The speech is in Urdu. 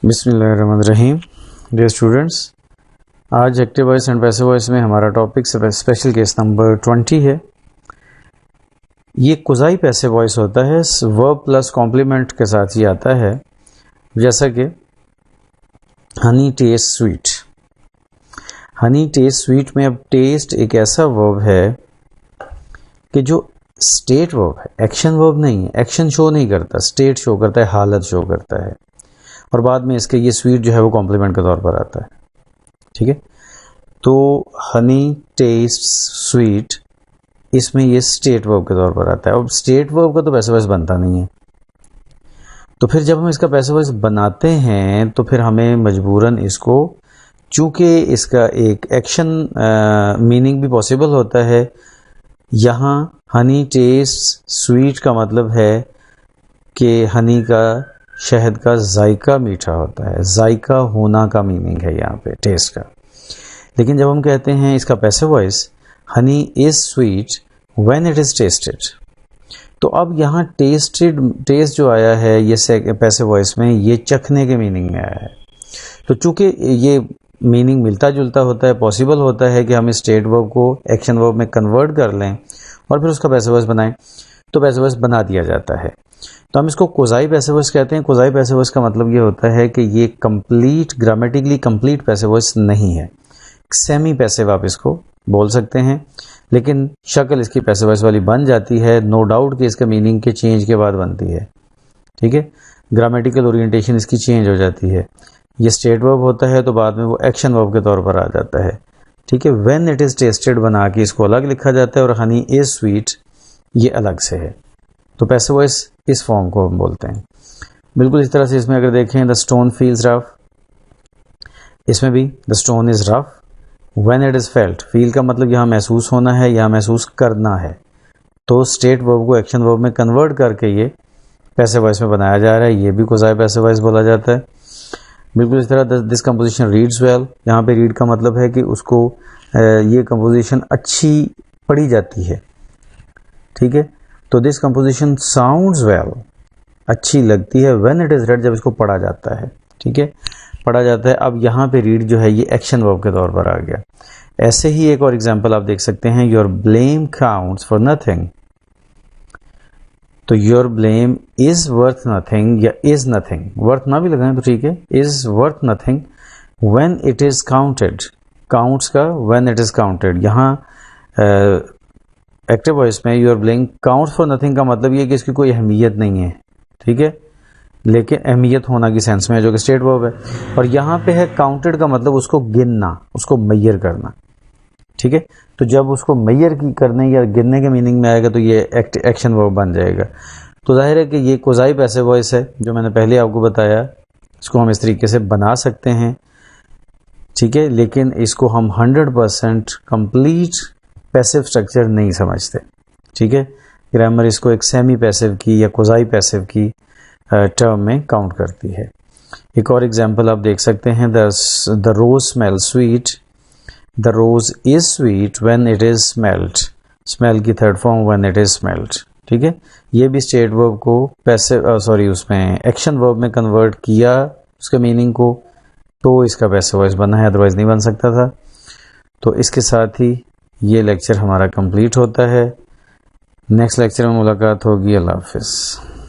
بسم اللہ الرحمن الرحیم. ڈیئر اسٹوڈنٹس، آج active voice and passive voice میں ہمارا ٹاپک اسپیشل کیس نمبر 20 ہے. یہ قضائی پیسو وائس ہوتا ہے، ورب پلس کمپلیمنٹ کے ساتھ ہی آتا ہے، جیسا کہ honey taste sweet. Honey taste sweet میں اب ٹیسٹ ایک ایسا ورب ہے کہ جو اسٹیٹ ورب ہے، ایکشن ورب نہیں ہے. ایکشن شو نہیں کرتا، اسٹیٹ شو کرتا ہے، حالت شو کرتا ہے. اور بعد میں اس کے یہ سویٹ جو ہے وہ کمپلیمنٹ کے طور پر آتا ہے. ٹھیک ہے، تو ہنی ٹیسٹ سویٹ اس میں یہ اسٹیٹ ورب کے طور پر آتا ہے. اب اسٹیٹ ورب کا تو پیسو وائس بنتا نہیں ہے، تو پھر جب ہم اس کا پیسو وائس بناتے ہیں تو پھر ہمیں مجبوراً اس کو، چونکہ اس کا ایک ایکشن میننگ بھی پاسبل ہوتا ہے. یہاں ہنی ٹیسٹ سویٹ کا مطلب ہے کہ ہنی کا، شہد کا ذائقہ میٹھا ہوتا ہے، ذائقہ ہونا کا میننگ ہے یہاں پہ ٹیسٹ کا. لیکن جب ہم کہتے ہیں اس کا passive voice honey is sweet when it is tasted, تو اب یہاں ٹیسٹ جو آیا ہے یہ پیسو وائس میں یہ چکھنے کے میننگ میں آیا ہے. تو چونکہ یہ میننگ ملتا جلتا ہوتا ہے، پاسبل ہوتا ہے کہ ہم اسٹیٹ ورب کو ایکشن ورب میں کنورٹ کر لیں اور پھر اس کا پیسو وائس بنائیں، تو پیسو وائس بنا دیا جاتا ہے. تو ہم اس کو قضائی پیسو وائس کہتے ہیں. قضائی پیسو وائس کا مطلب یہ ہوتا ہے کہ یہ complete, grammatically complete passive voice نہیں ہے. سیمی پیسو آپ اس کو بول سکتے ہیں، لیکن شکل اس کی پیسو وائس والی بن جاتی ہے. نو ڈاؤٹ کہ اس کا میننگ کے چینج کے بعد بنتی ہے. ٹھیک ہے، گرامیٹیکل اورینٹیشن اس کی چینج ہو جاتی ہے. یہ اسٹیٹ ورب ہوتا ہے تو بعد میں وہ ایکشن ورب کے طور پر آ جاتا ہے. ٹھیک ہے، وین اٹ از ٹیسٹڈ بنا کے اس کو الگ لکھا جاتا ہے، اور ہنی از سویٹ یہ الگ سے ہے. تو پیسو وائس اس فارم کو ہم بولتے ہیں. بالکل اس طرح سے اس میں اگر دیکھیں دا اسٹون فیلز رف، اس میں بھی the stone is rough when it is felt. Feel کا مطلب یہاں محسوس ہونا ہے، یہاں محسوس کرنا ہے. تو اسٹیٹ ورب کو ایکشن ورب میں کنورٹ کر کے یہ پیسو وائس میں بنایا جا رہا ہے. یہ بھی قضائی پیسو وائس بولا جاتا ہے. بالکل اس طرح دس کمپوزیشن ریڈز ویل، یہاں پہ ریڈ کا مطلب ہے کہ اس کو یہ کمپوزیشن اچھی پڑھی جاتی ہے. ٹھیک ہے، تو دس کمپوزیشن ساؤنڈز ویل، اچھی لگتی ہے. وین اٹ از ریڈ، جب اس کو پڑھا جاتا ہے. ٹھیک ہے، پڑھا جاتا ہے. اب یہاں پہ ریڈ جو ہے یہ ایکشن ورب کے طور پر آ گیا. ایسے ہی ایک اور ایگزامپل آپ دیکھ سکتے ہیں، your blame counts for nothing. تو your blame is worth nothing یا از نتھنگ، ورتھ نہ بھی لگائیں تو ٹھیک ہے، از worth nothing when it is counted. Counts کا وین اٹ از کاؤنٹڈ. یہاں ایکٹیو وائس میں your blame counts for nothing کا مطلب یہ کہ اس کی کوئی اہمیت نہیں ہے. ٹھیک ہے، لیکن اہمیت ہونا کی سینس میں ہے، جو کہ اسٹیٹ ورب ہے. اور یہاں پہ ہے کاؤنٹڈ کا مطلب اس کو گننا، اس کو میئر کرنا. ٹھیک ہے، تو جب اس کو میئر کی کرنے یا گننے کے میننگ میں آئے گا تو یہ ایکشن ورب بن جائے گا. تو ظاہر ہے کہ یہ قضائی پیسو وائس ہے، جو میں نے پہلے آپ کو بتایا. اس کو ہم اس طریقے سے بنا سکتے ہیں. ٹھیک ہے، لیکن اس کو ہم 100% کمپلیٹ پیسو اسٹرکچر نہیں سمجھتے. ٹھیک ہے، گرامر اس کو ایک سیمی پیسو کی یا قضائی پیسو کی ٹرم میں کاؤنٹ کرتی ہے. ایک اور ایگزامپل آپ دیکھ سکتے ہیں، the rose smell sweet. The rose is sweet when it is smelled. Smell کی third form when it is smelled. ٹھیک ہے، یہ بھی اسٹیٹ ورب کو اس میں ایکشن ورب میں کنورٹ کیا اس کے میننگ کو، تو اس کا پیسو وائس بنا ہے، ادروائز نہیں بن سکتا تھا. تو اس کے ساتھ ہی یہ لیکچر ہمارا کمپلیٹ ہوتا ہے. نیکسٹ لیکچر میں ملاقات ہوگی. اللہ حافظ.